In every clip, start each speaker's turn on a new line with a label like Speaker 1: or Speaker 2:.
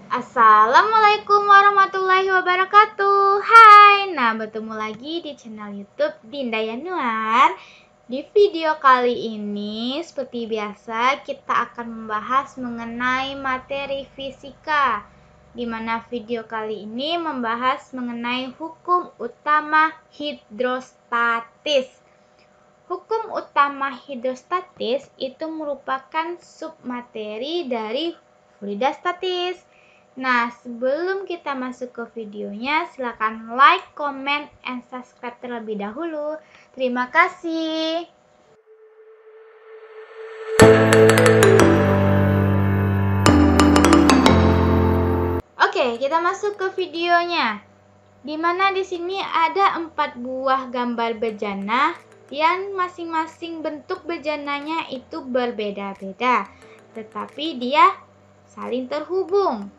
Speaker 1: Assalamualaikum warahmatullahi wabarakatuh. Hai, bertemu lagi di channel YouTube Dinda Yanuar. Di video kali ini, seperti biasa, kita akan membahas mengenai materi fisika. Di mana video kali ini membahas mengenai hukum utama hidrostatis. Hukum utama hidrostatis itu merupakan submateri dari fluida statis. Nah, sebelum kita masuk ke videonya, silakan like, comment, and subscribe terlebih dahulu. Terima kasih. Oke, kita masuk ke videonya. Dimana di sini ada 4 buah gambar bejana yang masing-masing bentuk bejananya itu berbeda-beda, tetapi dia saling terhubung.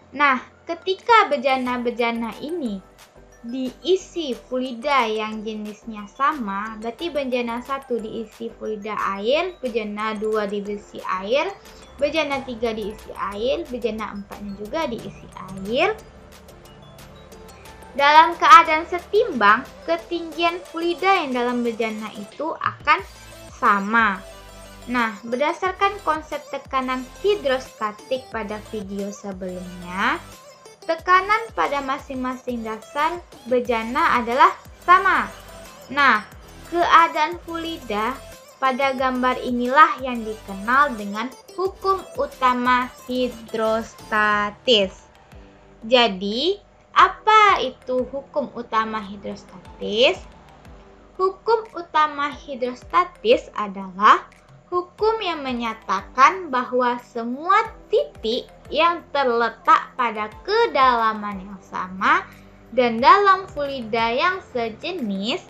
Speaker 1: Nah, ketika bejana-bejana ini diisi fluida yang jenisnya sama, berarti bejana 1 diisi fluida air, bejana 2 diisi air, bejana 3 diisi air, bejana 4-nya juga diisi air. Dalam keadaan setimbang, ketinggian fluida yang dalam bejana itu akan sama. Nah, berdasarkan konsep tekanan hidrostatik pada video sebelumnya, tekanan pada masing-masing dasar bejana adalah sama. Nah, keadaan fluida pada gambar inilah yang dikenal dengan hukum utama hidrostatis. Jadi, apa itu hukum utama hidrostatis? Hukum utama hidrostatis adalah hukum yang menyatakan bahwa semua titik yang terletak pada kedalaman yang sama dan dalam fluida yang sejenis,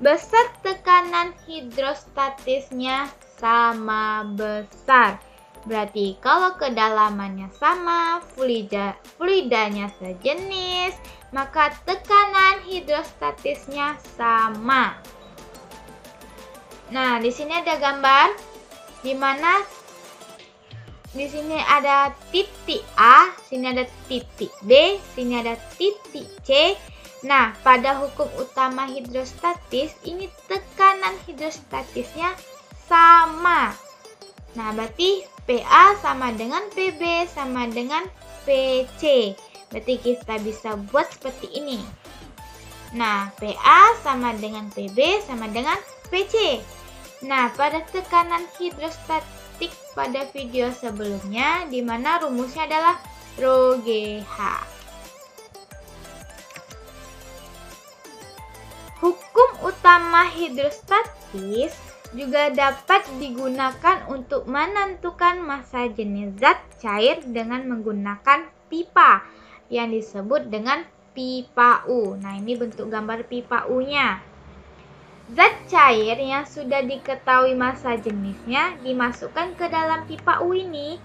Speaker 1: besar tekanan hidrostatisnya sama besar. Berarti kalau kedalamannya sama, fluidanya sejenis, maka tekanan hidrostatisnya sama. Nah, di sini ada gambar di mana di sini ada titik A, sini ada titik B, sini ada titik C. Nah, pada hukum utama hidrostatis ini tekanan hidrostatisnya sama. Nah, berarti PA sama dengan PB sama dengan PC. Berarti kita bisa buat seperti ini. Nah, PA sama dengan PB sama dengan PC. Nah, pada tekanan hidrostatik pada video sebelumnya, di mana rumusnya adalah ρGH. Hukum utama hidrostatis juga dapat digunakan untuk menentukan massa jenis zat cair dengan menggunakan pipa yang disebut dengan pipa U. Nah, ini bentuk gambar pipa U-nya. Zat cair yang sudah diketahui massa jenisnya dimasukkan ke dalam pipa U ini.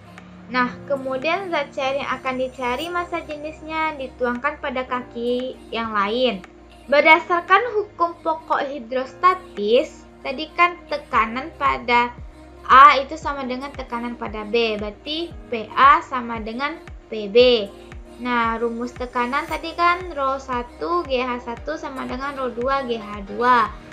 Speaker 1: Nah, kemudian zat cair yang akan dicari massa jenisnya dituangkan pada kaki yang lain. Berdasarkan hukum pokok hidrostatis, tadi kan tekanan pada A itu sama dengan tekanan pada B, berarti PA sama dengan PB. Nah, rumus tekanan tadi kan ρ1 GH1 sama dengan ρ2 GH2.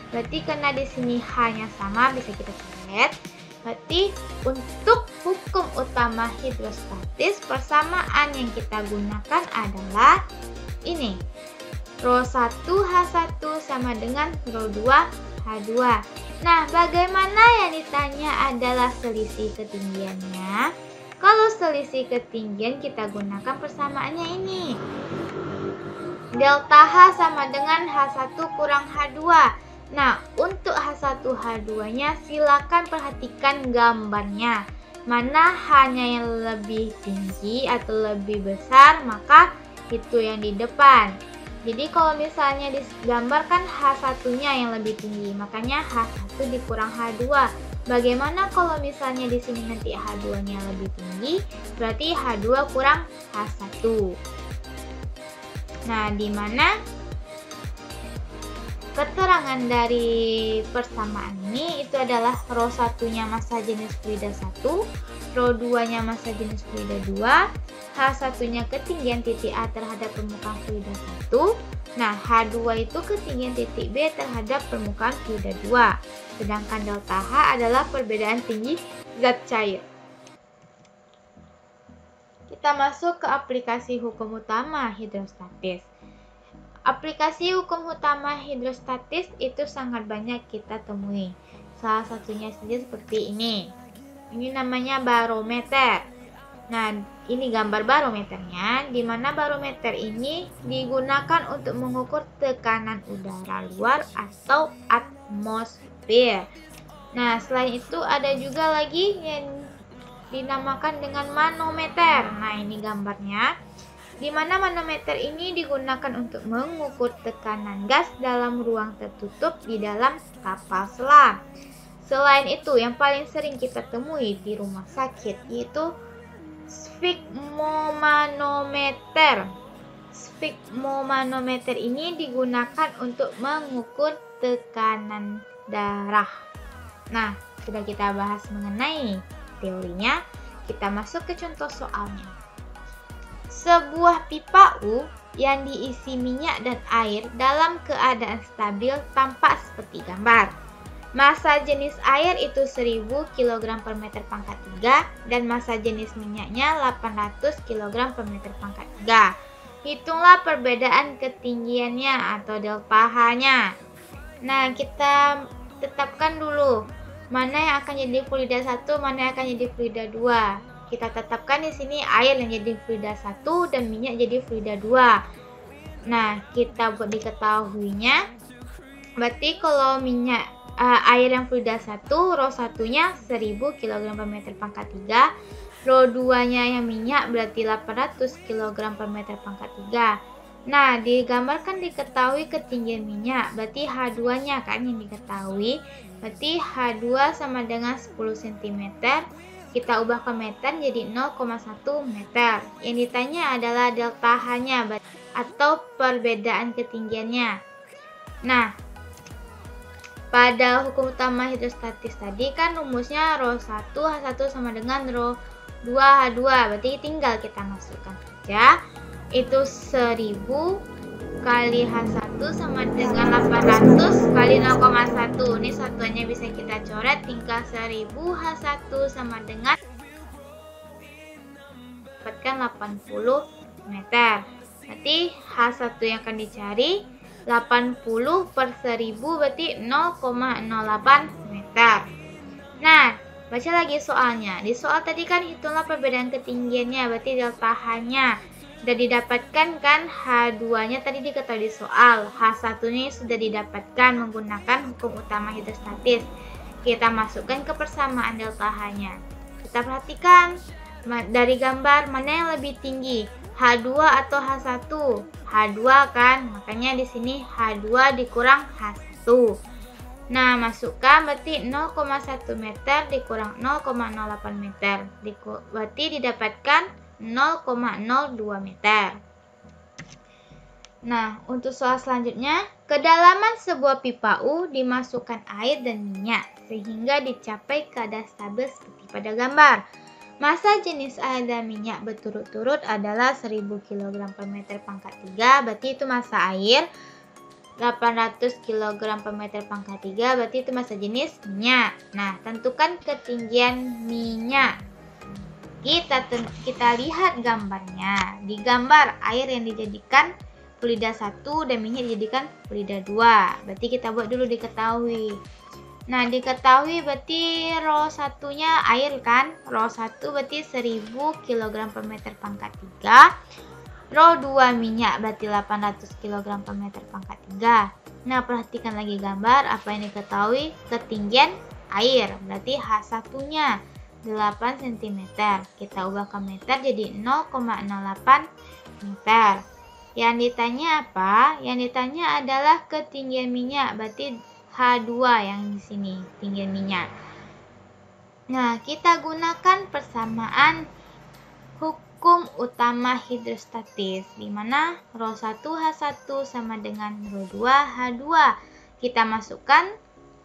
Speaker 1: Berarti karena di sini hanya sama, bisa kita coret. Berarti untuk hukum utama hidrostatis, persamaan yang kita gunakan adalah ini. ρ1H1 sama dengan ρ2H2. Nah, bagaimana yang ditanya adalah selisih ketinggiannya? Kalau selisih ketinggian kita gunakan persamaannya ini. Delta H sama dengan H1 kurang H2. Nah, untuk H1H2-nya silakan perhatikan gambarnya. Mana hanya yang lebih tinggi atau lebih besar, maka itu yang di depan. Jadi kalau misalnya digambarkan H1-nya yang lebih tinggi, makanya H1 dikurang H2. Bagaimana kalau misalnya di sini nanti H2-nya lebih tinggi, berarti H2 kurang H1. Nah, di mana keterangan dari persamaan ini itu adalah ρ1-nya massa jenis fluida 1, Rho 2-nya massa jenis fluida 2, H1-nya ketinggian titik A terhadap permukaan fluida 1. Nah, H2 itu ketinggian titik B terhadap permukaan fluida 2. Sedangkan delta H adalah perbedaan tinggi zat cair. Kita masuk ke aplikasi hukum utama hidrostatis. Aplikasi hukum utama hidrostatis itu sangat banyak kita temui. Salah satunya saja seperti ini. Ini namanya barometer. Nah, ini gambar barometernya, di mana barometer ini digunakan untuk mengukur tekanan udara luar atau atmosfer. Nah, selain itu ada juga lagi yang dinamakan dengan manometer. Nah, ini gambarnya, di mana manometer ini digunakan untuk mengukur tekanan gas dalam ruang tertutup di dalam kapal selam. Selain itu, yang paling sering kita temui di rumah sakit yaitu sfigmomanometer. Sfigmomanometer ini digunakan untuk mengukur tekanan darah. Nah, sudah kita bahas mengenai teorinya, kita masuk ke contoh soalnya. Sebuah pipa U yang diisi minyak dan air dalam keadaan stabil tampak seperti gambar. Massa jenis air itu 1000 kg per meter pangkat 3 dan massa jenis minyaknya 800 kg per meter pangkat 3. Hitunglah perbedaan ketinggiannya atau delta H-nya. Nah, kita tetapkan dulu mana yang akan jadi fluida 1, mana yang akan jadi fluida 2. Kita tetapkan di sini air yang jadi fluida 1 dan minyak jadi fluida 2. Nah, kita buat diketahuinya. Berarti kalau air yang fluida 1, Rho 1-nya 1000 kg per meter pangkat 3, Rho 2-nya yang minyak berarti 800 kg per meter pangkat 3. Nah, digambarkan diketahui ketinggian minyak, berarti H2-nya kan yang diketahui, berarti H2 sama dengan 10 cm, kita ubah ke meter jadi 0,1 meter. Yang ditanya adalah delta H-nya atau perbedaan ketinggiannya. Nah, pada hukum utama hidrostatis tadi kan rumusnya Rho 1 H1 sama dengan Rho 2 H2. Berarti tinggal kita masukkan saja. Itu 1000 kali H1 sama dengan 800 kali 0,1. Ini satuannya bisa kita coret, tinggal 1000 H1 sama dengan dapatkan 80 meter. Berarti H1 yang akan dicari 80 per 1000 berarti 0,08 meter. Nah, baca lagi soalnya. Di soal tadi kan hitunglah perbedaan ketinggiannya, berarti delta H-nya. Sudah didapatkan kan, H2-nya tadi diketahui di soal. H1-nya sudah didapatkan menggunakan hukum utama hidrostatis. Kita masukkan ke persamaan delta H-nya. Kita perhatikan dari gambar mana yang lebih tinggi, H2 atau H1? H2 kan, makanya di sini H2 dikurang H1. Nah, masukkan berarti 0,1 meter dikurang 0,08 meter. Berarti didapatkan 0,02 meter. Nah, untuk soal selanjutnya, kedalaman sebuah pipa U dimasukkan air dan minyak sehingga dicapai keadaan stabil seperti pada gambar. Massa jenis air dan minyak berturut-turut adalah 1000 kg per meter pangkat 3, berarti itu massa air. 800 kg per meter pangkat 3, berarti itu massa jenis minyak. Nah, tentukan ketinggian minyak. Kita lihat gambarnya. Di gambar air yang dijadikan fluida 1 dan minyak dijadikan fluida 2. Berarti kita buat dulu diketahui. Nah, diketahui berarti Rho 1-nya air kan. Rho 1 berarti 1000 kg per meter pangkat 3. Rho 2 minyak berarti 800 kg per meter pangkat 3. Nah, perhatikan lagi gambar apa yang diketahui. Ketinggian air berarti H1-nya 8 cm. Kita ubah ke meter jadi 0,08 meter. Yang ditanya apa? Yang ditanya adalah ketinggian minyak, berarti H2 yang di sini, ketinggian minyak. Nah, kita gunakan persamaan hukum utama hidrostatis, di mana Rho 1 H1 sama dengan Rho 2 H2. Kita masukkan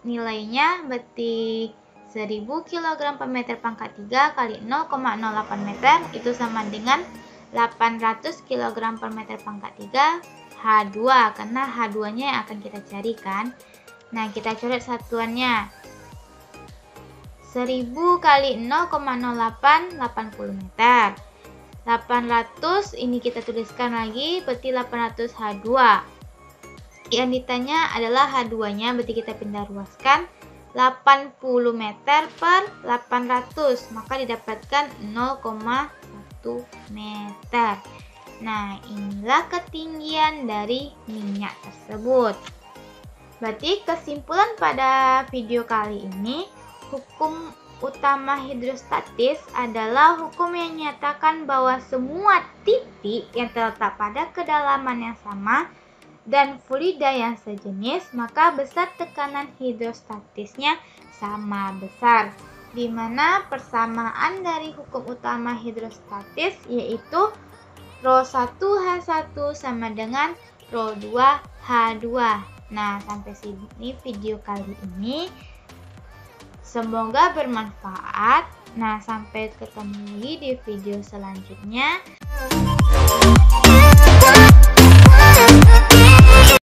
Speaker 1: nilainya, berarti 1000 kg per meter pangkat 3 kali 0,08 meter itu sama dengan 800 kg per meter pangkat 3 H2, karena H2-nya yang akan kita cari kan. Nah, kita coret satuannya. 1000 kali 0,08, 80 meter. 800 ini kita tuliskan lagi, berarti 800 H2. Yang ditanya adalah H2-nya, berarti kita pindah ruaskan. 80 meter per 800, maka didapatkan 0,1 meter. Nah, inilah ketinggian dari minyak tersebut. Berarti kesimpulan pada video kali ini, hukum utama hidrostatis adalah hukum yang menyatakan bahwa semua titik yang terletak pada kedalaman yang sama dan fluida yang sejenis, maka besar tekanan hidrostatisnya sama besar. Di mana persamaan dari hukum utama hidrostatis yaitu Rho1 H1 sama dengan Rho2 H2. Nah, sampai sini video kali ini. Semoga bermanfaat. Nah, sampai ketemu lagi di video selanjutnya.